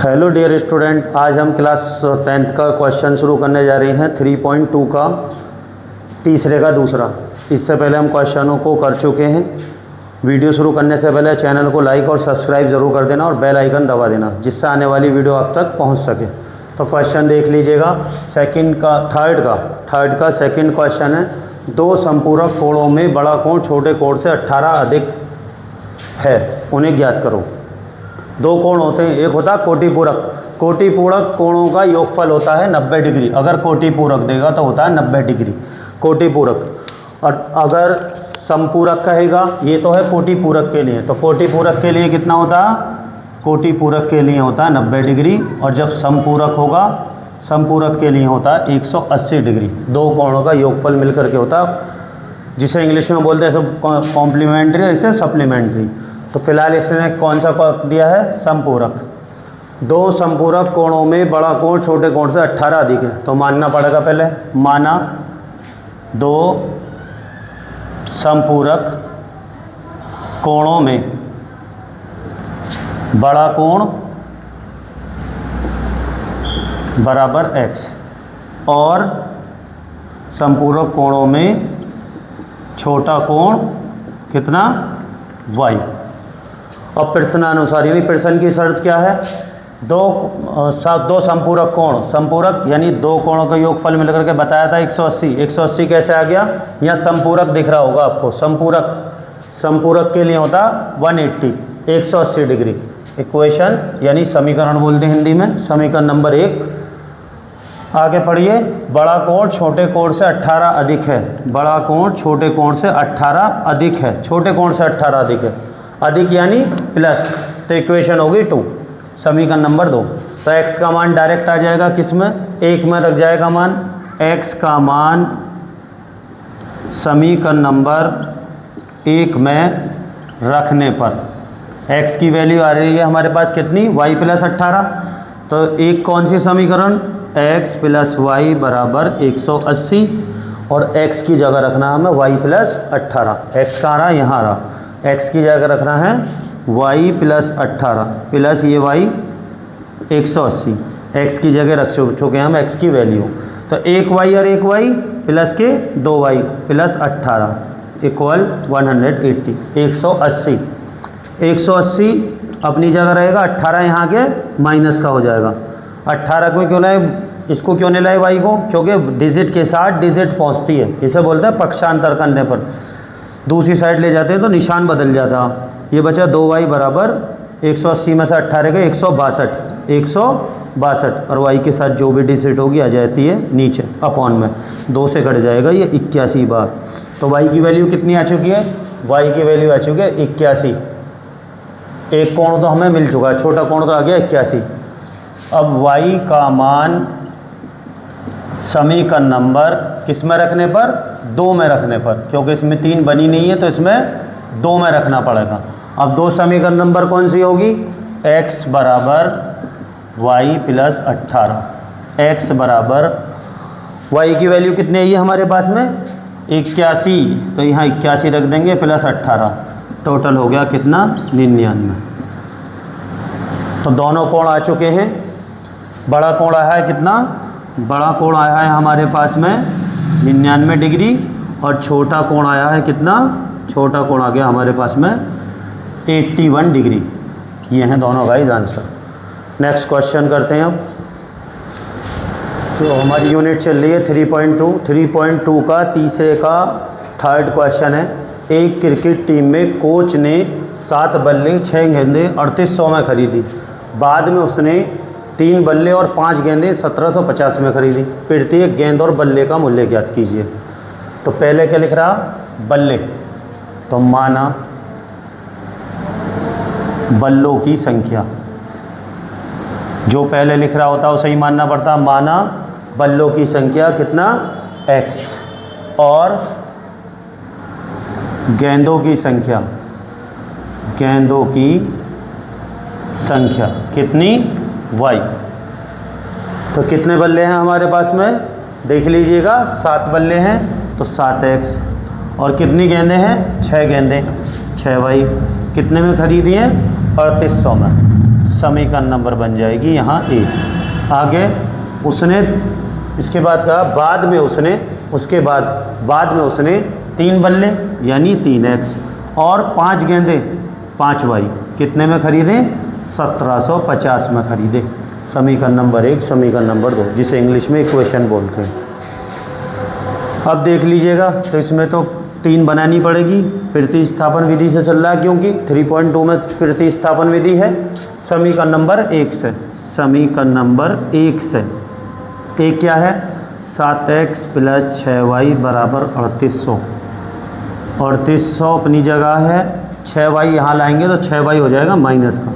Hello dear student, आज हम class 10th का क्वेश्चन शुरू करने जा रहे हैं 3.2 का तीसरे का दूसरा। इससे पहले हम क्वेश्चनों को कर चुके हैं। वीडियो शुरू करने से पहले चैनल को लाइक और सब्सक्राइब ज़रूर कर देना और बेल आइकन दबा देना, जिससे आने वाली वीडियो आप तक पहुंच सके। तो क्वेश्चन देख लीजिएगा। थर्ड का सेकंड क्वेश्चन है, दो संपूरक कोणों में बड़ा कोण छोटे कोण से 18 अधिक है, उन्हें ज्ञात करो। दो कोण होते हैं, एक होता है कोटिपूरक। कोटिपूरक कोणों का योगफल होता है 90 डिग्री। अगर कोटिपूरक देगा तो होता है 90 डिग्री कोटिपूरक। और अगर संपूरक कहेगा, ये तो है कोटिपूरक के लिए, तो कोटिपूरक के लिए कितना होता है? कोटिपूरक के लिए होता है 90 डिग्री। और जब संपूरक होगा, संपूरक के लिए होता है 180 डिग्री। दो कोणों का योगफल मिलकर के होता है, जिसे इंग्लिश में बोलते हैं सब कॉम्प्लीमेंट्री, इसे सप्लीमेंट्री। तो फिलहाल इसने कौन सा दिया है? संपूरक। दो संपूरक कोणों में बड़ा कोण छोटे कोण से 18 अधिक है, तो मानना पड़ेगा पहले। माना दो संपूरक कोणों में बड़ा कोण बराबर x और संपूरक कोणों में छोटा कोण कितना? y। और प्रश्नानुसार, यानी प्रश्न की शर्त क्या है? दो संपूरक कोण, संपूरक यानी दो कोणों का योगफल मिलकर के बताया था 180। 180 कैसे आ गया? यहाँ संपूरक दिख रहा होगा आपको। संपूरक के लिए होता 180, 180 डिग्री। इक्वेशन यानी समीकरण बोलते हैं हिंदी में, समीकरण नंबर 1। आगे पढ़िए। बड़ा कोण छोटे कोण से 18 अधिक है। बड़ा कोण छोटे कोण से 18 अधिक है, छोटे कोण से 18 अधिक है। अधिक यानी प्लस, तो इक्वेशन होगी 2, समीकरण नंबर 2। तो x का मान डायरेक्ट आ जाएगा किस में? 1 में रख जाएगा मान। x का मान समीकरण नंबर 1 में रखने पर x की वैल्यू आ रही है हमारे पास कितनी? y plus 18। तो एक कौन सी समीकरण? x प्लस वाई बराबर 180। और x की जगह रखना हमें y प्लस 18। x कहाँ रहा? यहाँ रहा। x की जगह रखना है y प्लस 18 प्लस ये y 180। x की जगह रख चुके हैं हम x की वैल्यू। तो 1y और 1y प्लस के 2y प्लस 18 इक्वल 180। 180 अपनी जगह रहेगा, 18 यहाँ के माइनस का हो जाएगा। 18 को क्यों लाए? इसको क्यों नहीं लाए y को? क्योंकि डिजिट के साथ डिजिट पहुँचती है, इसे बोलते हैं पक्षांतर करने पर। दूसरी साइड ले जाते हैं तो निशान बदल जाता। ये बचा 2y बराबर 180 में से 18 के 162 और y के साथ जो भी डिजिट होगी आ जाती है नीचे अपॉन में, 2 से कट जाएगा ये 81 बार। तो y की वैल्यू कितनी आ चुकी है? y की वैल्यू आ चुकी है 81। एक कोण तो हमें मिल चुका है, छोटा कोण तो आ गया 81। अब y का मान समीकरण नंबर किस में रखने पर? 2 में रखने पर, क्योंकि इसमें 3 बनी नहीं है तो इसमें 2 में रखना पड़ेगा। अब दो समीकरण नंबर कौन सी होगी? x बराबर y प्लस 18। x बराबर y की वैल्यू कितनी है ये हमारे पास में? 81। तो यहाँ 81 रख देंगे प्लस 18, टोटल हो गया कितना? 99। तो दोनों कोण आ चुके हैं। बड़ा कोण आया है कितना? बड़ा कोण आया है हमारे पास में 99 डिग्री और छोटा कोण आया है कितना? छोटा कोण आ गया हमारे पास में 81 डिग्री। ये हैं दोनों गाइस आंसर। नेक्स्ट क्वेश्चन करते हैं अब। तो हमारी यूनिट चल रही है 3.2 का तीसरे का थर्ड क्वेश्चन है। एक क्रिकेट टीम में कोच ने 7 बल्ले 6 गेंदें 3800 में खरीदी। बाद में उसने 3 बल्ले और 5 गेंदें 1750 में खरीदी। प्रत्येक गेंद और बल्ले का मूल्य ज्ञात कीजिए। तो पहले क्या लिख रहा? बल्ले। तो माना बल्लों की संख्या, जो पहले लिख रहा होता है उसे ही मानना पड़ता। माना बल्लों की संख्या कितना? x और गेंदों की संख्या कितनी? y। तो कितने बल्ले हैं हमारे पास में? देख लीजिएगा, 7 बल्ले हैं तो 7x। और कितनी गेंदें हैं? 6 गेंदें, 6y। कितने में खरीदी हैं? 3800 में। समीकरण नंबर बन जाएगी यहाँ ए। आगे उसने इसके बाद कहा बाद में उसने उसके बाद में उसने 3 बल्ले यानी 3x और 5 गेंदे 5y कितने में खरीदे? 1750 में खरीदे। समीकरण नंबर 1, समीकरण नंबर 2, जिसे इंग्लिश में इक्वेशन बोलते हैं। अब देख लीजिएगा, तो इसमें तो 3 बनानी पड़ेगी, प्रतिस्थापन विधि से चल रहा है क्योंकि 3.2 में प्रतिस्थापन विधि है। समीकरण नंबर 1 से, समीकरण नंबर 1 से एक क्या है? 7x + 6y बराबर 3800। 3800 अपनी जगह है, 6y यहाँ लाएंगे तो 6y हो जाएगा माइनस का,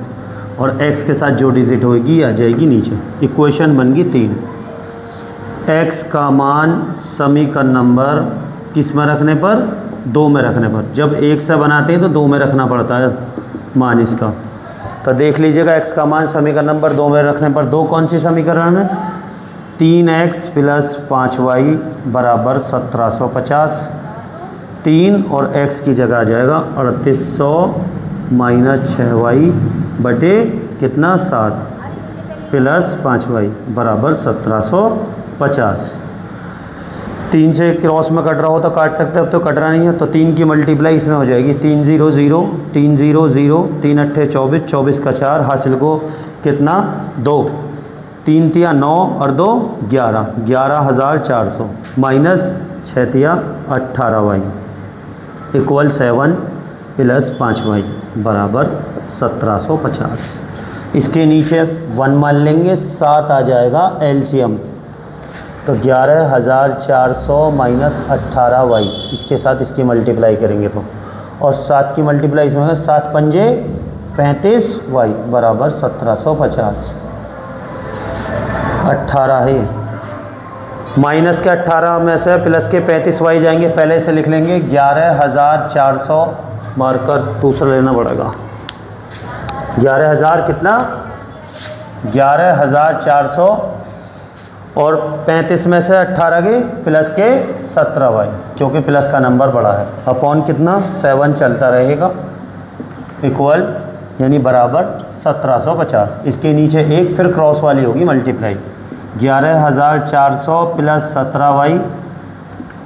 और x के साथ जो डिजिट होगी आ जाएगी नीचे। इक्वेशन बन गई 3। x का मान समीकरण नंबर किस में रखने पर? 2 में रखने पर। जब 1 से बनाते हैं तो 2 में रखना पड़ता है मान इसका। तो देख लीजिएगा x का मान समीकरण नंबर 2 में रखने पर 2 कौन सी समीकरण है? 3x + 5y बराबर 1750। 3 और x की जगह आ जाएगा 3800 - 6y बटे कितना? 7 + 5y बराबर 1750। 3 से क्रॉस में कट रहा हो तो काट सकते हैं, अब तो कट रहा नहीं है तो 3 की मल्टीप्लाई इसमें हो जाएगी। 3 0 0 3 0 0 3 8 24 24 का 4 हासिल को कितना? 2 3 तिया 9 और 2 11 11400 माइनस 6 तिया 18y इक्वल 7 + 5y बराबर 1750। इसके नीचे 1 मान लेंगे, 7 आ जाएगा एलसीएम, तो 11400 - 18y इसके साथ इसकी मल्टीप्लाई करेंगे तो, और 7 की मल्टीप्लाई इसमें 7 पंजे 35y बराबर 1750। 18 है माइनस के 18 में से प्लस के 35y जाएंगे, पहले से लिख लेंगे 11400 मार्कर दूसरा लेना पड़ेगा। 11000 कितना? 11400 और 35 में से 18 के प्लस के 17y, क्योंकि प्लस का नंबर बड़ा है, अपॉन कितना? 7 चलता रहेगा इक्वल यानी बराबर 1750। इसके नीचे एक फिर क्रॉस वाली होगी मल्टीप्लाई, 11400 + 17y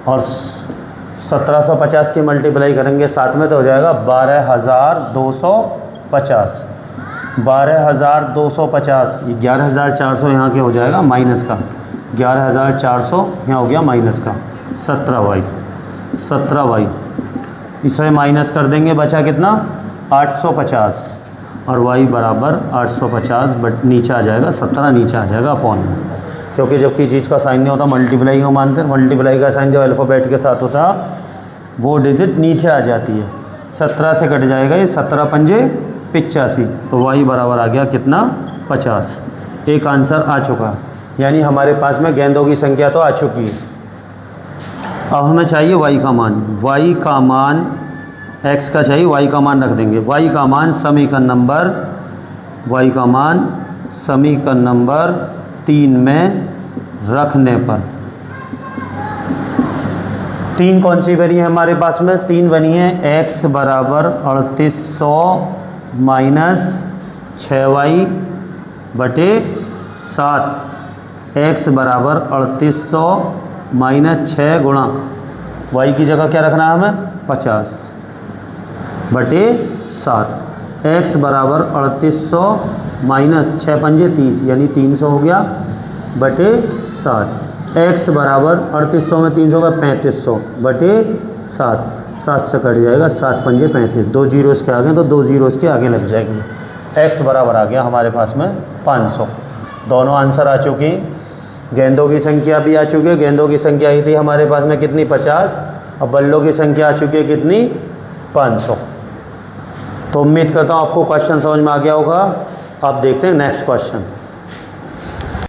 और 1750 की मल्टीप्लाई करेंगे साथ में तो हो जाएगा 12250। 12250 11400 यहाँ के हो जाएगा माइनस का, 11400 यहाँ हो गया माइनस का 17y इसे माइनस कर देंगे, बचा कितना? 850 और y बराबर 850 बट नीचे आ जाएगा 17 नीचे आ जाएगा अपॉन में, क्योंकि जबकि चीज़ का साइन नहीं होता मल्टीप्लाई को मानते हैं। मल्टीप्लाई का साइन जो अल्फ़ाबेट के साथ होता वो डिजिट नीचे आ जाती है, 17 से कट जाएगा ये 17 पंजे 85, तो y बराबर आ गया कितना? 50। एक आंसर आ चुका है, यानी हमारे पास में गेंदों की संख्या तो आ चुकी है। अब हमें चाहिए y का मान। y का मान x का चाहिए, y का मान रख देंगे। y का मान समीकरण नंबर 3 में रखने पर 3 कौन सी बनी है हमारे पास में? 3 बनी है x बराबर 3800 - 6y बटे 7। x बराबर 3800 - 6 गुणा y की जगह क्या रखना है हमें? 50 बटे 7। x बराबर 3800 - 6 पंजे 30 यानी 300 हो गया बटे 7। x बराबर 3800 में 300 का 3500 बटे 7। 7 से कट जाएगा, 7 पंजे 35, 2 जीरोस के आगे तो 2 जीरोस के आगे लग जाएंगे। x बराबर आ गया हमारे पास में 500। दोनों आंसर आ चुकी हैं। गेंदों की संख्या भी आ चुकी है। गेंदों की संख्या आई थी हमारे पास में कितनी? 50। और बल्लों की संख्या आ चुकी है कितनी? 500। तो उम्मीद करता हूँ आपको क्वेश्चन समझ में आ गया होगा। आप देखते हैं नेक्स्ट क्वेश्चन।